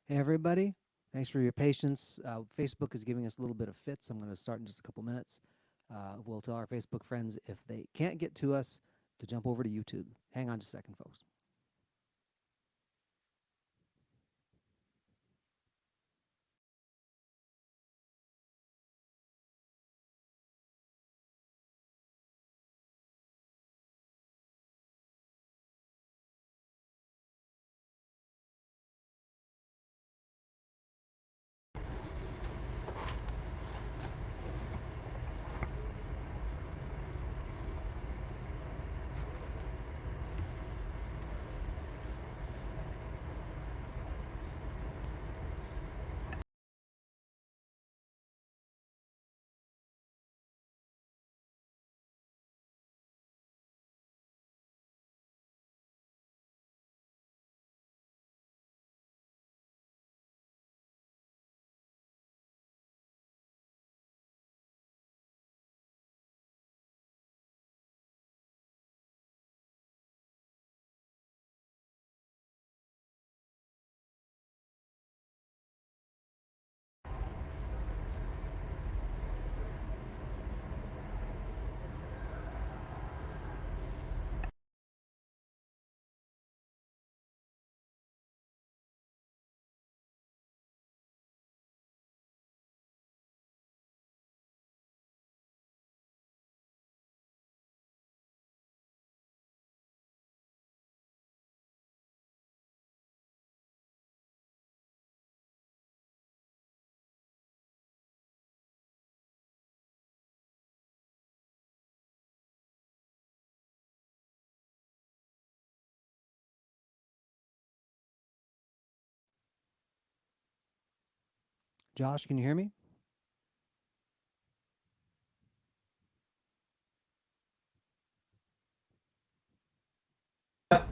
Hey, everybody. Thanks for your patience. Facebook is giving us a little bit of fits. I'm going to start in just a couple minutes. We'll tell our Facebook friends if they can't get to us to jump over to YouTube. Hang on just a second, folks. Josh, can you hear me? All right.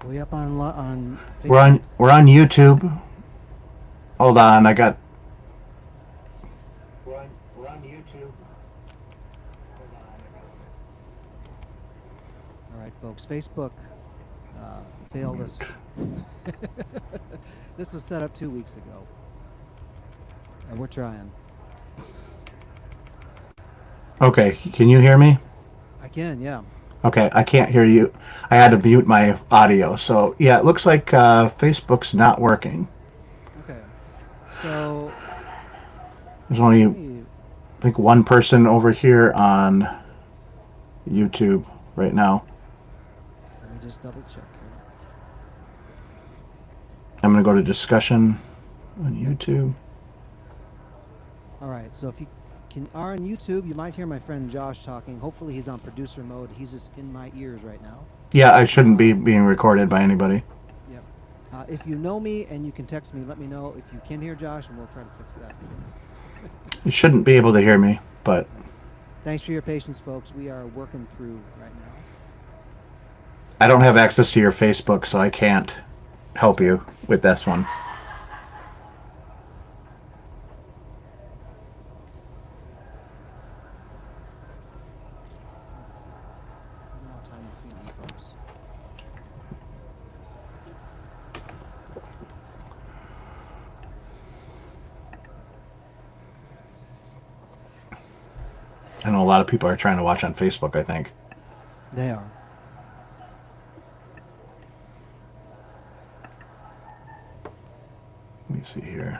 Are we up on Facebook? We're on YouTube. Hold on, I got. We're on YouTube. All right, folks. Facebook failed us. This was set up 2 weeks ago, and we're trying. Okay, can you hear me? I can, yeah. Okay, I can't hear you. I had to mute my audio. So yeah, it looks like Facebook's not working. Okay. So There's only, let I me think, one person over here on YouTube right now. just double check here. I'm gonna go to discussion on Yep. YouTube. All right. So if you are on YouTube, you might hear my friend Josh talking. Hopefully, he's on producer mode. He's just in my ears right now. Yeah, I shouldn't be Uh, being recorded by anybody. yep. If you know me and you can text me, let me know if you can hear Josh, and we'll try to fix that. You shouldn't be able to hear me, but All right. Thanks for your patience, folks. We are working through right now. I don't have access to your Facebook, so I can't That's help right. you with this one. Let's see. One more time of feeling, folks. I know a lot of people are trying to watch on Facebook, I think. They are. Let me see here.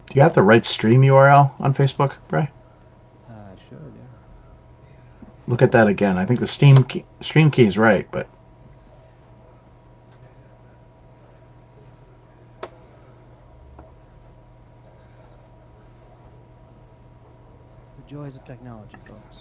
Do you have the right stream URL on Facebook, Bray? I should, yeah. Look at that again. I think the stream key is right, but The joys of technology, folks.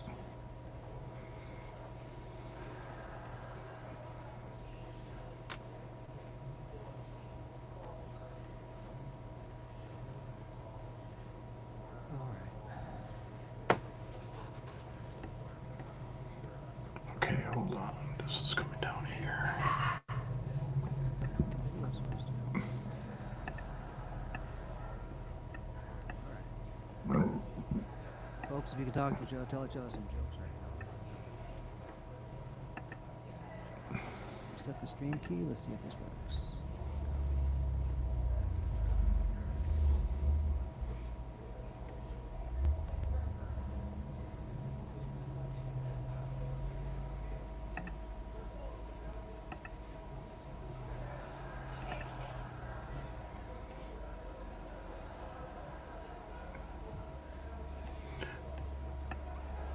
All right. okay, hold on. This is coming down here. Maybe I'm supposed to go right here. All right. Folks, if you can talk to each other, tell each other some jokes right now. Set the stream key. Let's see if this works.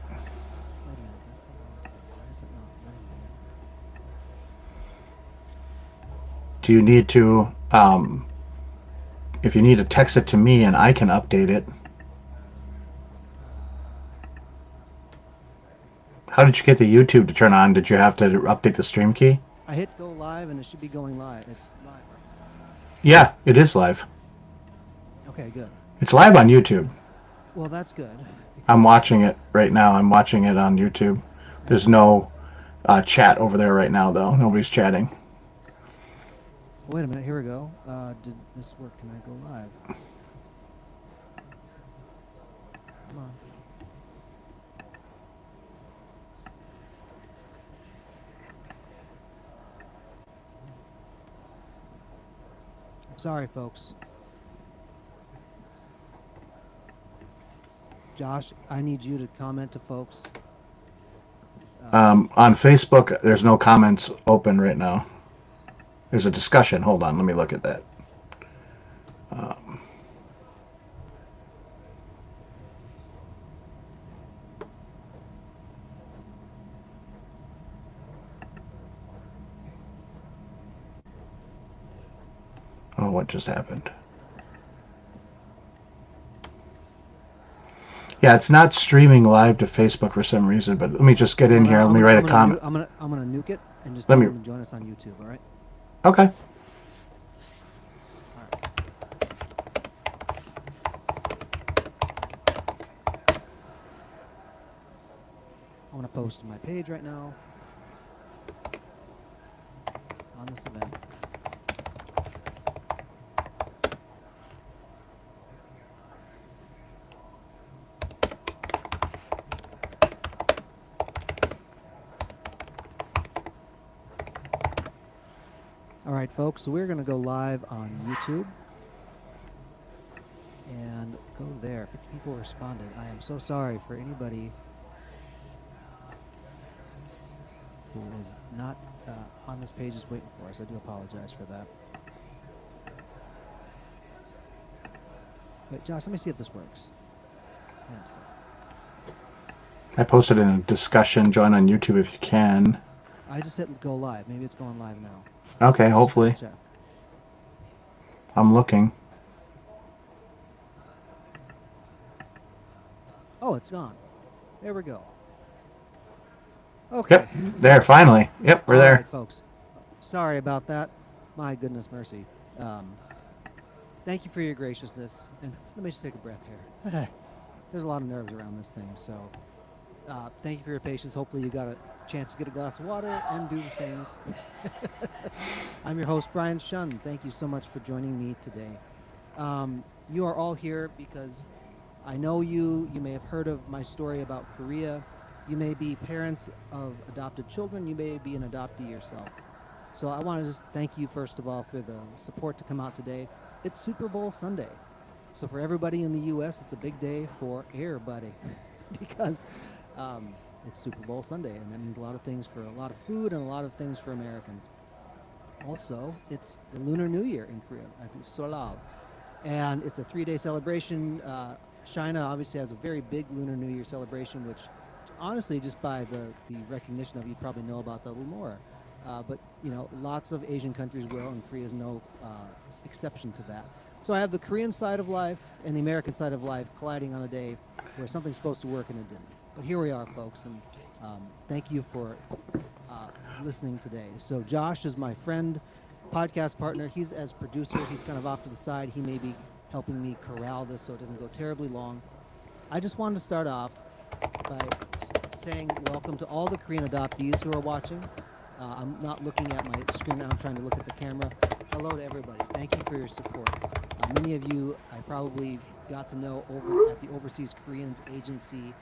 Wait a minute, that's the wrong thing. Why is it not letting me in? Do you need to, if you need to text it to me and I can update it? How did you get the YouTube to turn on? Did you have to update the stream key? I hit go live and it should be going live. It's live right Yeah, it is live. now. Okay, good. It's live on YouTube. Well, that's good. I'm watching it right now. I'm watching it on YouTube. There's no chat over there right now, though. Nobody's chatting. Wait a minute. Here we go. Did this work? Can I go live? Come on. I'm sorry, folks. Josh, I need you to comment to folks. On Facebook, there's no comments open right now. There's a discussion. Hold on, let me look at that. Oh, what just happened? Yeah, it's not streaming live to Facebook for some reason, but let me just get in here. Let me write a comment. I'm gonna nuke it and just Let tell me- them to join us on YouTube. All right. Okay. All right. I'm gonna post to my page right now on this event. All right, folks, so we're going to go live on YouTube and go there. 50 people responded. I am so sorry for anybody who is not on this page is waiting for us. I do apologize for that. Wait, Josh, let me see if this works. Hang on a second. I posted in a discussion. Join on YouTube if you can. I just hit go live. Maybe it's going live now. Okay, Just hopefully. double check. I'm looking. Oh, it's gone. There we go. Okay. Yep, there, finally. Yep, we're All there. right, folks. Sorry about that. My goodness mercy. Thank you for your graciousness. And let me just take a breath here. There's a lot of nerves around this thing, so thank you for your patience. Hopefully you got a chance to get a glass of water and do the things. I'm your host, Brian Shun. Thank you so much for joining me today. You are all here because I know you. You may have heard of my story about Korea. You may be parents of adopted children. You may be an adoptee yourself. So I want to just thank you, first of all, for the support to come out today. It's Super Bowl Sunday. So for everybody in the U.S., it's a big day for everybody because it's Super Bowl Sunday, and that means a lot of things for a lot of food and a lot of things for Americans. Also, it's the Lunar New Year in Korea, I think Seollal, and it's a 3-day celebration. China obviously has a very big Lunar New Year celebration, which honestly, just by the recognition of it, you probably know about that a little more. But, you know, lots of Asian countries will, and Korea is no exception to that. So I have the Korean side of life and the American side of life colliding on a day where something's supposed to work and it didn't. But here we are, folks, and thank you for listening today. So Josh is my friend, podcast partner. He's as producer. He's kind of off to the side. He may be helping me corral this so it doesn't go terribly long. I just wanted to start off by saying welcome to all the Korean adoptees who are watching. I'm not looking at my screen now. I'm trying to look at the camera. Hello to everybody. Thank you for your support. Many of you I probably got to know over at the Overseas Koreans Agency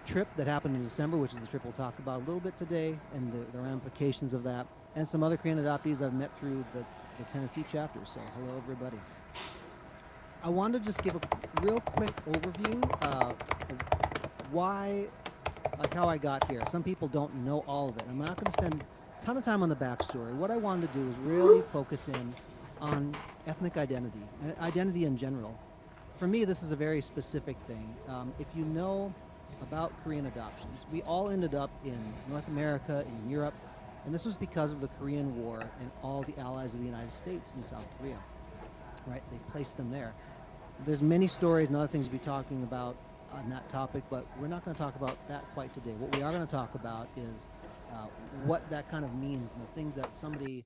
trip that happened in December, which is the trip we'll talk about a little bit today, and the ramifications of that, and some other Korean adoptees I've met through the Tennessee chapter. So hello, everybody. I wanted to just give a real quick overview of why, like how I got here. Some people don't know all of it. I'm not going to spend a ton of time on the backstory. What I wanted to do is really focus in on ethnic identity and identity in general. For me, this is a very specific thing. If you know about Korean adoptions, we all ended up in North America, in Europe, and this was because of the Korean War and all the allies of the United States in South Korea, right? They placed them there. There's many stories and other things we'll be talking about on that topic, but we're not going to talk about that quite today. What we are going to talk about is what that kind of means and the things that somebody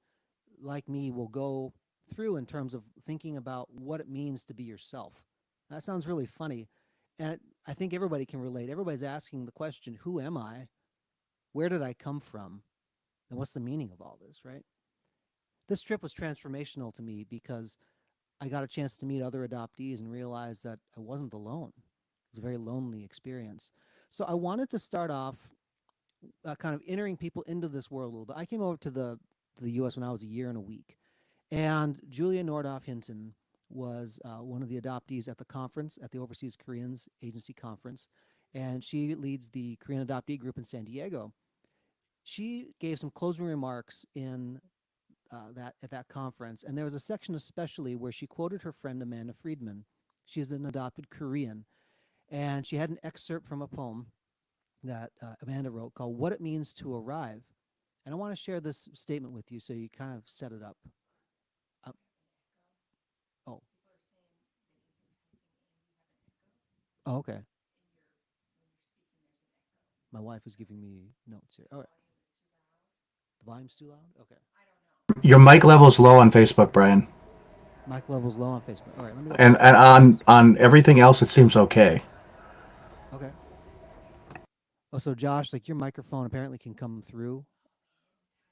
like me will go through in terms of thinking about what it means to be yourself. That sounds really funny. And I think everybody can relate. Everybody's asking the question, who am I? Where did I come from? And what's the meaning of all this, right? This trip was transformational to me because I got a chance to meet other adoptees and realize that I wasn't alone. It was a very lonely experience. So I wanted to start off kind of entering people into this world a little bit. I came over to the U.S. when I was a year and a week, and Julia Nordoff Hinton was one of the adoptees at the conference, at the Overseas Koreans Agency conference, and she leads the Korean adoptee group in San Diego. She gave some closing remarks in that at that conference, and there was a section especially where she quoted her friend Amanda Friedman. She's an adopted Korean, and she had an excerpt from a poem that Amanda wrote called "What It Means to Arrive." And I want to share this statement with you so you kind of set it up. Uh, oh, oh, okay. My wife is giving me notes here. All right. The volume's too loud? Okay. Your mic level's low on Facebook, Brian, Mic level's low on Facebook. All right, let me open and some more on tabs. everything else it seems okay. Okay. Oh, so Josh, like your microphone apparently can come through.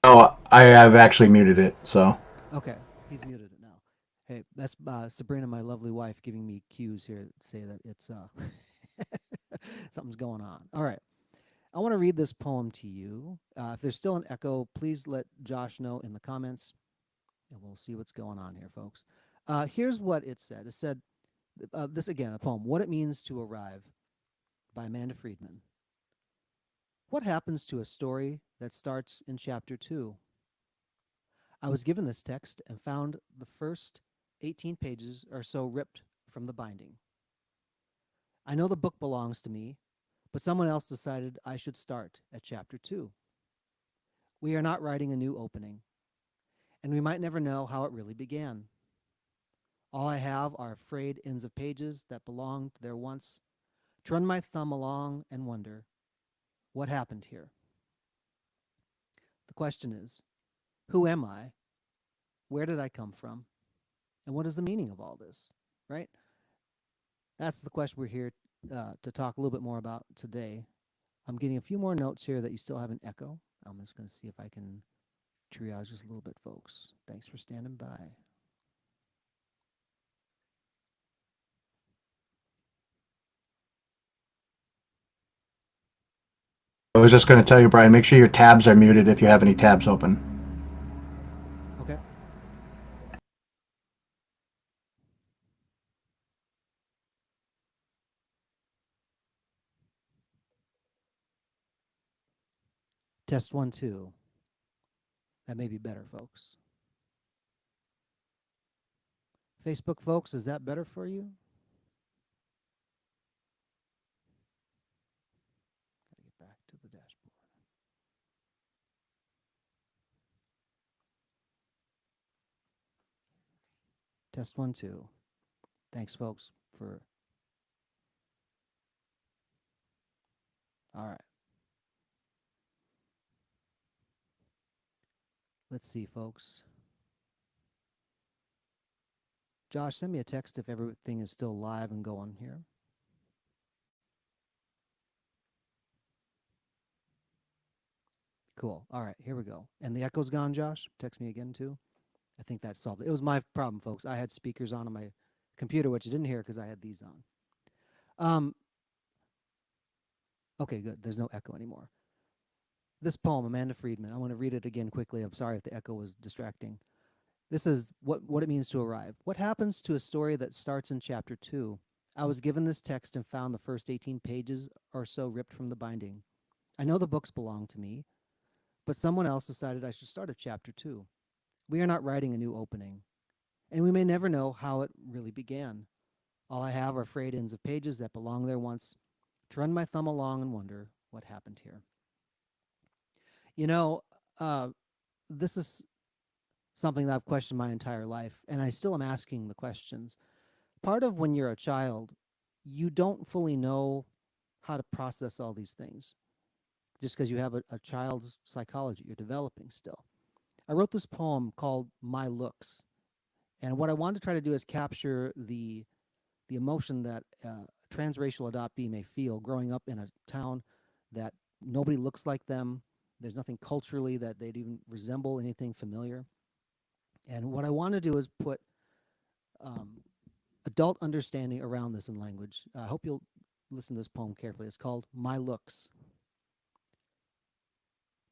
Oh, I have actually muted it. So Okay, he's muted it now. Hey, that's Sabrina, my lovely wife, giving me cues here to say that it's something's going on. All right. I want to read this poem to you. If there's still an echo, please let Josh know in the comments, and we'll see what's going on here, folks. Here's what it said. It said, this again, a poem, What It Means to Arrive by Amanda Friedman. What happens to a story that starts in chapter 2? I was given this text and found the first 18 pages or so ripped from the binding. I know the book belongs to me, but someone else decided I should start at chapter 2. We are not writing a new opening, and we might never know how it really began. All I have are frayed ends of pages that belonged there once, to run my thumb along and wonder, what happened here? The question is, who am I? Where did I come from? And what is the meaning of all this, right? That's the question we're here to talk a little bit more about today. I'm getting a few more notes here that you still have an echo. I'm just going to see if I can triage just a little bit, folks. Thanks for standing by. I was just going to tell you, Brian, make sure your tabs are muted if you have any tabs open. Okay. Test 1, 2. That may be better, folks. Facebook, folks, is that better for you? Gotta get back to the dashboard. Test 1, 2. Thanks, folks, for. All right. Let's see, folks. Josh, send me a text if everything is still live and going here. Cool. All right, here we go. And the echo's gone, Josh? Text me again, too. I think that solved it. It was my problem, folks. I had speakers on my computer, which you didn't hear because I had these on. Um, okay, good. There's no echo anymore. This poem, Amanda Friedman, I want to read it again quickly. I'm sorry if the echo was distracting. This is what it means to arrive. What happens to a story that starts in chapter 2? I was given this text and found the first 18 pages or so ripped from the binding. I know the books belong to me, but someone else decided I should start at chapter 2. We are not writing a new opening, and we may never know how it really began. All I have are frayed ends of pages that belonged there once, to run my thumb along and wonder what happened here. You know, uh, this is something that I've questioned my entire life, and I still am asking the questions. Part of when you're a child, you don't fully know how to process all these things just because you have a child's psychology you're developing still. I wrote this poem called My Looks, and what I wanted to try to do is capture the emotion that a transracial adoptee may feel growing up in a town that nobody looks like them. There's nothing culturally that they'd even resemble anything familiar. And what I want to do is put um, adult understanding around this in language. I hope you'll listen to this poem carefully. It's called My Looks.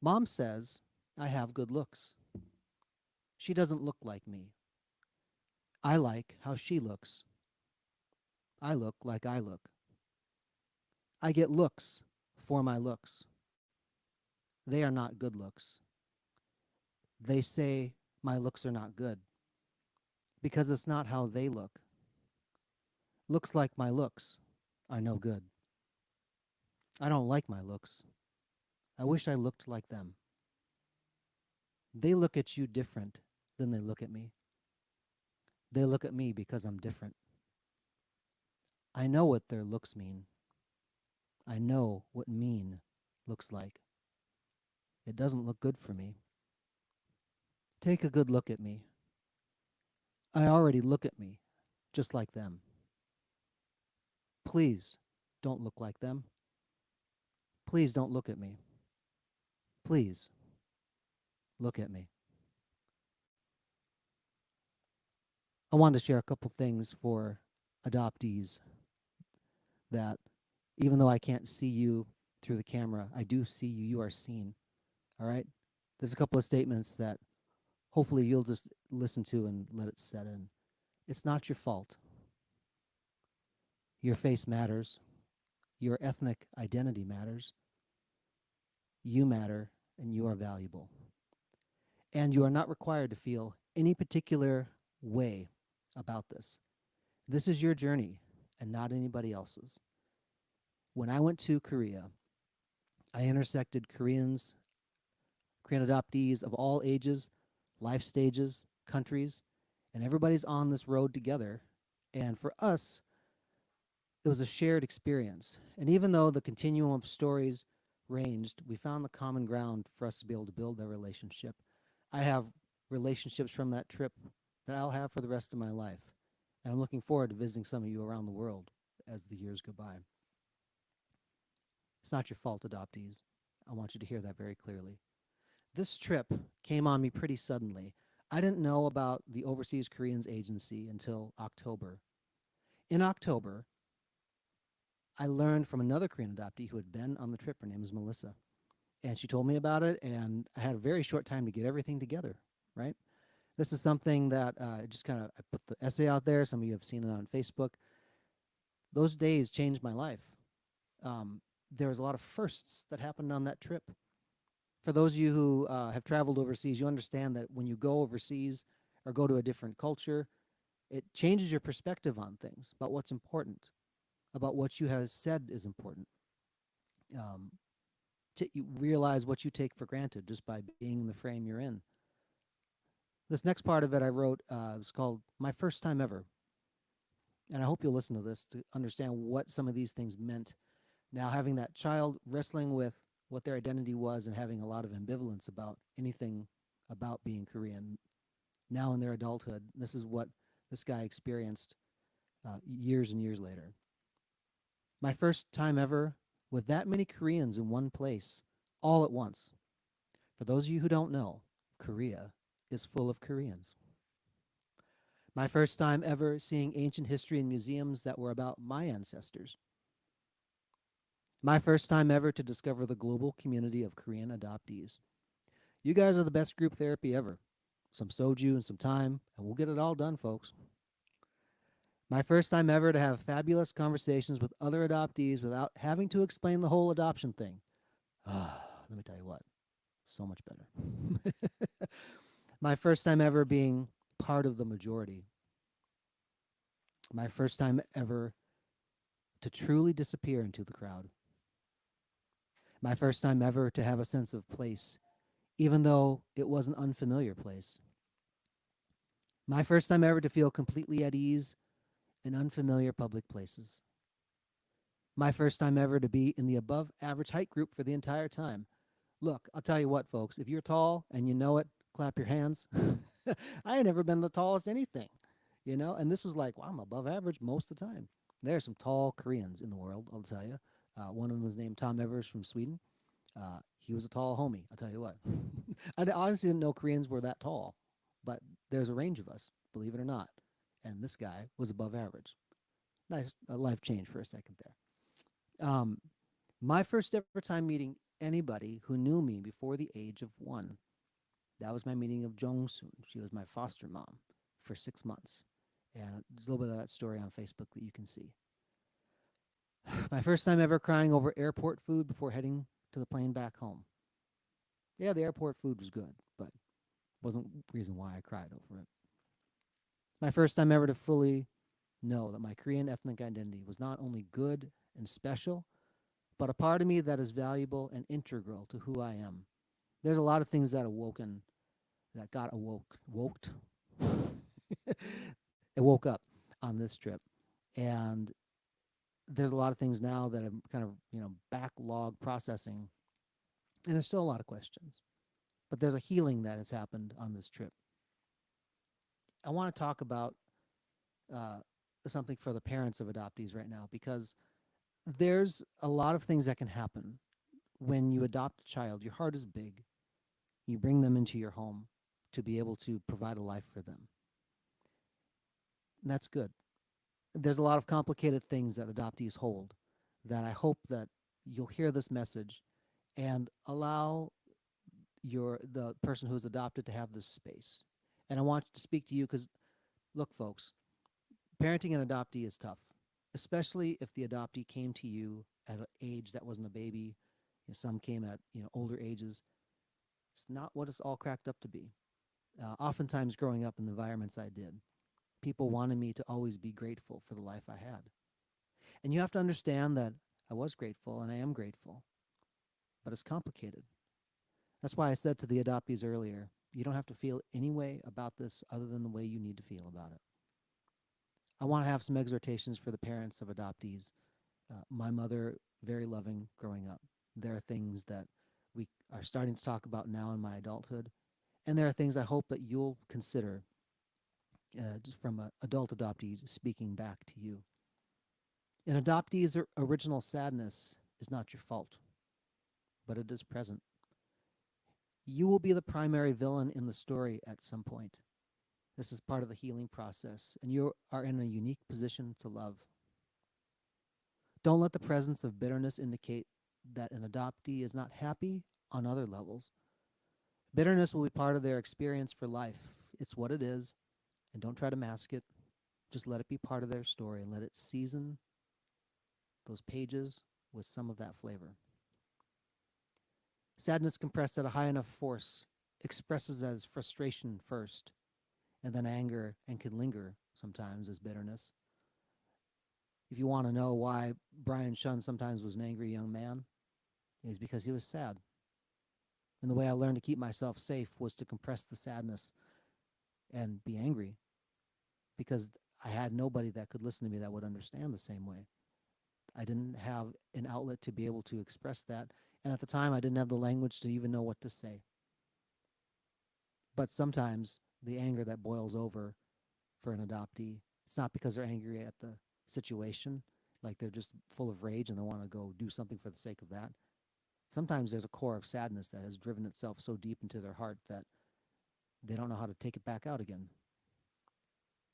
Mom says I have good looks. She doesn't look like me. I like how she looks. I look like I look. I get looks for my looks. They are not good looks. They say my looks are not good because it's not how they look. Looks like my looks are no good. I don't like my looks. I wish I looked like them. They look at you different than they look at me. They look at me because I'm different. I know what their looks mean. I know what mean looks like. It doesn't look good for me. Take a good look at me. I already look at me just like them. Please don't look like them. Please don't look at me. Please look at me. I wanted to share a couple things for adoptees that even though I can't see you through the camera, I do see you. You are seen. All right? There's a couple of statements that hopefully you'll just listen to and let it set in. It's not your fault. Your face matters. Your ethnic identity matters. You matter, and you are valuable. And you are not required to feel any particular way about this. This is your journey and not anybody else's. When I went to Korea, I intersected Korean adoptees of all ages, life stages, countries, and everybody's on this road together. And for us, it was a shared experience. And even though the continuum of stories ranged, we found the common ground for us to be able to build a relationship. I have relationships from that trip that I'll have for the rest of my life. And I'm looking forward to visiting some of you around the world as the years go by. It's not your fault, adoptees. I want you to hear that very clearly. This trip came on me pretty suddenly. I didn't know about the Overseas Koreans Agency until October. In October, I learned from another Korean adoptee who had been on the trip. Her name is Melissa. And she told me about it, and I had a very short time to get everything together, right? This is something that just kind of, I put the essay out there. Some of you have seen it on Facebook. Those days changed my life. There was a lot of firsts that happened on that trip. For those of you who have traveled overseas, you understand that when you go overseas or go to a different culture, it changes your perspective on things, about what's important, about what you have said is important. You realize what you take for granted just by being in the frame you're in. This next part of it I wrote was called My First Time Ever. And I hope you'll listen to this to understand what some of these things meant. Now, having that child wrestling with what their identity was and having a lot of ambivalence about anything about being Korean. Now in their adulthood, this is what this guy experienced years and years later. My first time ever with that many Koreans in one place, all at once. For those of you who don't know, Korea is full of Koreans. My first time ever seeing ancient history in museums that were about my ancestors. My first time ever to discover the global community of Korean adoptees. You guys are the best group therapy ever. Some soju and some time, and we'll get it all done, folks. My first time ever to have fabulous conversations with other adoptees without having to explain the whole adoption thing. Let me tell you what, so much better. My first time ever being part of the majority. My first time ever to truly disappear into the crowd. My first time ever to have a sense of place, even though it was an unfamiliar place. My first time ever to feel completely at ease in unfamiliar public places. My first time ever to be in the above average height group for the entire time. Look, I'll tell you what, folks, if you're tall and you know it, clap your hands. I ain't never been the tallest anything, you know, and this was like, wow, I'm above average most of the time. There are some tall Koreans in the world, I'll tell you. One of them was named Tom Evers from Sweden. He was a tall homie, I'll tell you what. I honestly didn't know Koreans were that tall, but there's a range of us, believe it or not. And this guy was above average. Nice life change for a second there. My first ever time meeting anybody who knew me before the age of 1. That was my meeting of Jong-soon. She was my foster mom for 6 months. And there's a little bit of that story on Facebook that you can see. My first time ever crying over airport food before heading to the plane back home. Yeah, the airport food was good, but wasn't the reason why I cried over it. My first time ever to fully know that my Korean ethnic identity was not only good and special, but a part of me that is valuable and integral to who I am. There's a lot of things that got woked. It woke up on this trip. And there's a lot of things now that I'm kind of, backlog processing. And there's still a lot of questions. But there's a healing that has happened on this trip. I want to talk about something for the parents of adoptees right now, because there's a lot of things that can happen when you adopt a child. Your heart is big. You bring them into your home to be able to provide a life for them. And that's good. There's a lot of complicated things that adoptees hold that I hope that you'll hear this message and allow the person who's adopted to have this space. And I want to speak to you because, look, folks, parenting an adoptee is tough, especially if the adoptee came to you at an age that wasn't a baby. Some came at older ages. It's not what it's all cracked up to be. Oftentimes, growing up in the environments I did, people wanted me to always be grateful for the life I had. And you have to understand that I was grateful and I am grateful, but it's complicated. That's why I said to the adoptees earlier, you don't have to feel any way about this other than the way you need to feel about it. I want to have some exhortations for the parents of adoptees. My mother, very loving growing up. There are things that we are starting to talk about now in my adulthood, and there are things I hope that you'll consider just from an adult adoptee speaking back to you. An adoptee's original sadness is not your fault, but it is present. You will be the primary villain in the story at some point. This is part of the healing process, and you are in a unique position to love. Don't let the presence of bitterness indicate that an adoptee is not happy on other levels. Bitterness will be part of their experience for life. It's what it is, and don't try to mask it. Just let it be part of their story and let it season those pages with some of that flavor. Sadness compressed at a high enough force expresses as frustration first, and then anger, and can linger sometimes as bitterness. If you want to know why Brian Shun sometimes was an angry young man, is because he was sad. And the way I learned to keep myself safe was to compress the sadness and be angry, because I had nobody that could listen to me that would understand the same way. I didn't have an outlet to be able to express that. And at the time, I didn't have the language to even know what to say. But sometimes the anger that boils over for an adoptee, it's not because they're angry at the situation, like they're just full of rage and they want to go do something for the sake of that. Sometimes there's a core of sadness that has driven itself so deep into their heart that they don't know how to take it back out again.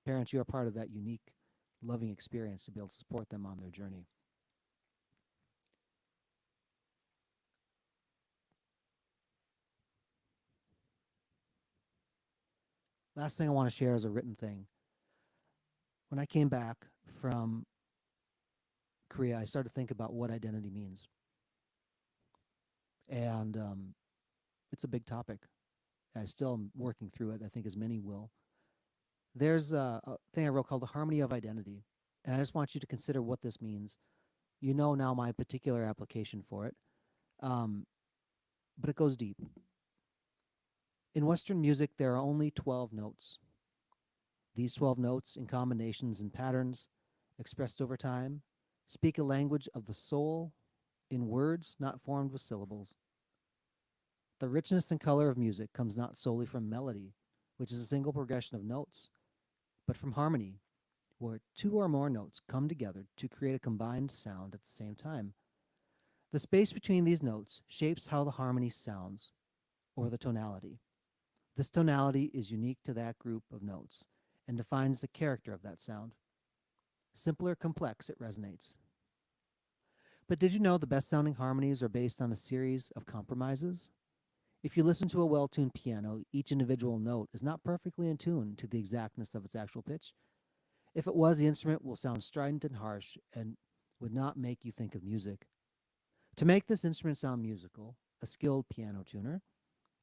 Parents, you are part of that unique, loving experience to be able to support them on their journey. Last thing I want to share is a written thing. When I came back from Korea, I started to think about what identity means. And it's a big topic. I still am working through it, I think, as many will. There's a thing I wrote called the harmony of identity. And I just want you to consider what this means. You know now my particular application for it, um, but it goes deep. In Western music, there are only 12 notes. These 12 notes, in combinations and patterns, expressed over time, speak a language of the soul in words not formed with syllables. The richness and color of music comes not solely from melody, which is a single progression of notes, but from harmony, where two or more notes come together to create a combined sound at the same time. The space between these notes shapes how the harmony sounds, or the tonality. This tonality is unique to that group of notes and defines the character of that sound. Simple or complex, it resonates. But did you know the best sounding harmonies are based on a series of compromises? If you listen to a well tuned piano, each individual note is not perfectly in tune to the exactness of its actual pitch. If it was, the instrument will sound strident and harsh and would not make you think of music. To make this instrument sound musical, a skilled piano tuner,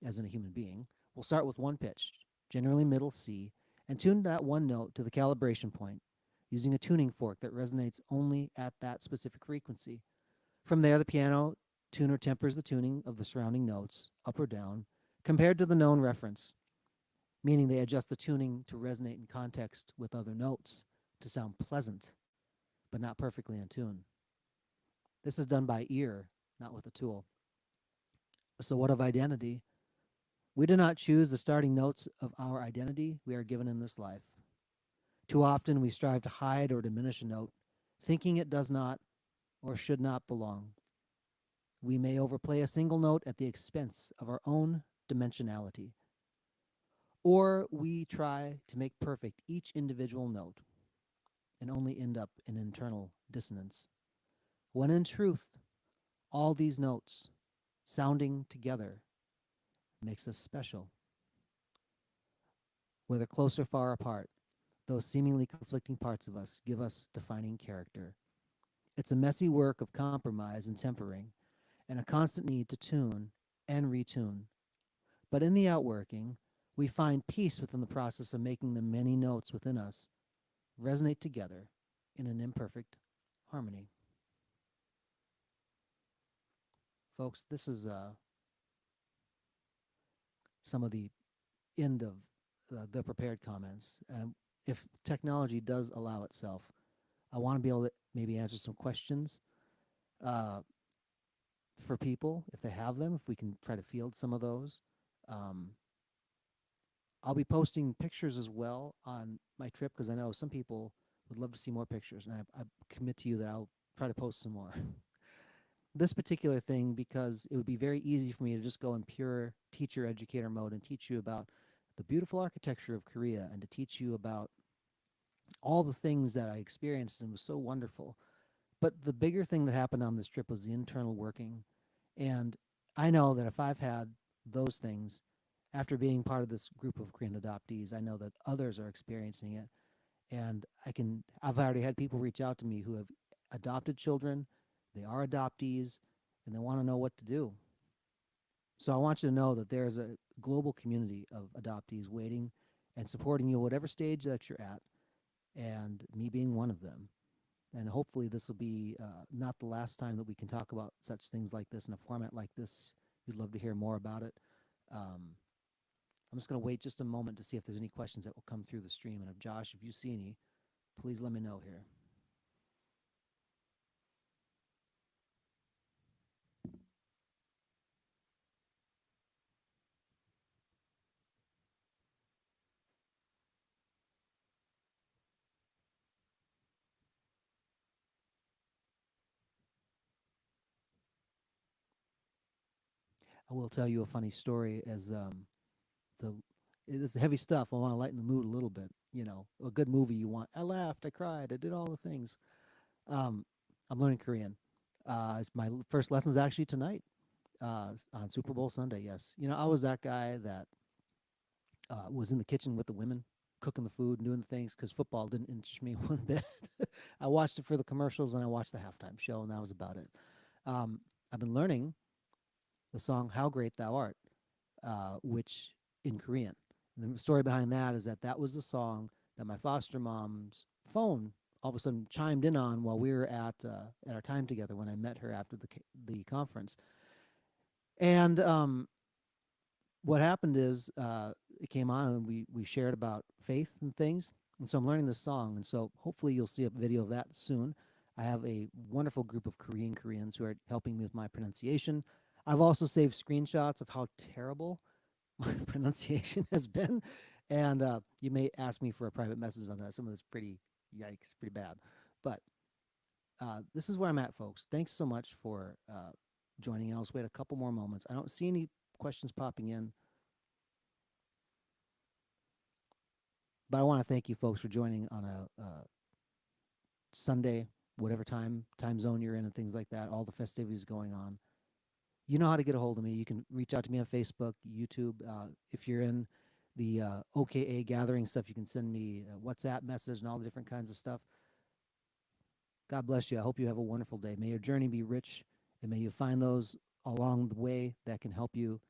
as in a human being, will start with one pitch, generally middle C, and tune that one note to the calibration point using a tuning fork that resonates only at that specific frequency. From there, the piano tuner tempers the tuning of the surrounding notes, up or down, compared to the known reference, meaning they adjust the tuning to resonate in context with other notes to sound pleasant, but not perfectly in tune. This is done by ear, not with a tool. So, what of identity? We do not choose the starting notes of our identity we are given in this life. Too often we strive to hide or diminish a note, thinking it does not or should not belong. We may overplay a single note at the expense of our own dimensionality. Or we try to make perfect each individual note and only end up in internal dissonance. When in truth, all these notes sounding together makes us special. Whether close or far apart, those seemingly conflicting parts of us give us defining character. It's a messy work of compromise and tempering, and a constant need to tune and retune. But in the outworking, we find peace within the process of making the many notes within us resonate together in an imperfect harmony. Folks, this is some of the end of the prepared comments. If technology does allow itself, I want to be able to maybe answer some questions uh, for people if they have them, if we can try to field some of those. Um, I'll be posting pictures as well on my trip because I know some people would love to see more pictures, and I commit to you that I'll try to post some more. This particular thing, because it would be very easy for me to just go in pure teacher educator mode and teach you about the beautiful architecture of Korea and to teach you about all the things that I experienced and was so wonderful. But the bigger thing that happened on this trip was the internal working. And I know that if I've had those things after being part of this group of Korean adoptees, I know that others are experiencing it. And I've already had people reach out to me who have adopted children, they are adoptees, and they want to know what to do. So I want you to know that there's a global community of adoptees waiting and supporting you whatever stage that you're at, and me being one of them. And hopefully this will be not the last time that we can talk about such things like this in a format like this. We'd love to hear more about it. I'm just going to wait just a moment to see if there's any questions that will come through the stream. And if Josh, if you see any, please let me know here. I will tell you a funny story as the it's heavy stuff. I want to lighten the mood a little bit. You know, a good movie. You want. I laughed. I cried. I did all the things. Um, I'm learning Korean. My first lesson's actually tonight on Super Bowl Sunday. Yes, you know, I was that guy that was in the kitchen with the women, cooking the food and doing the things because football didn't interest me one bit. I watched it for the commercials and I watched the halftime show, and that was about it. I've been learning the song "How Great Thou Art," which in Korean. And the story behind that is that that was the song that my foster mom's phone all of a sudden chimed in on while we were at our time together when I met her after the conference. And what happened is it came on and we shared about faith and things. And so I'm learning this song, and so hopefully you'll see a video of that soon. I have a wonderful group of Koreans who are helping me with my pronunciation. I've also saved screenshots of how terrible my pronunciation has been, and you may ask me for a private message on that. Some of it's pretty yikes, pretty bad, but this is where I'm at, folks. Thanks so much for joining in. I'll just wait a couple more moments. I don't see any questions popping in, but I want to thank you folks for joining on a Sunday, whatever time zone you're in, and things like that. All the festivities going on. You know how to get a hold of me. You can reach out to me on Facebook, YouTube. If you're in the OKA gathering stuff, you can send me a WhatsApp message and all the different kinds of stuff. God bless you. I hope you have a wonderful day. May your journey be rich, and may you find those along the way that can help you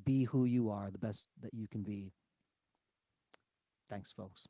be who you are, the best that you can be. Thanks, folks.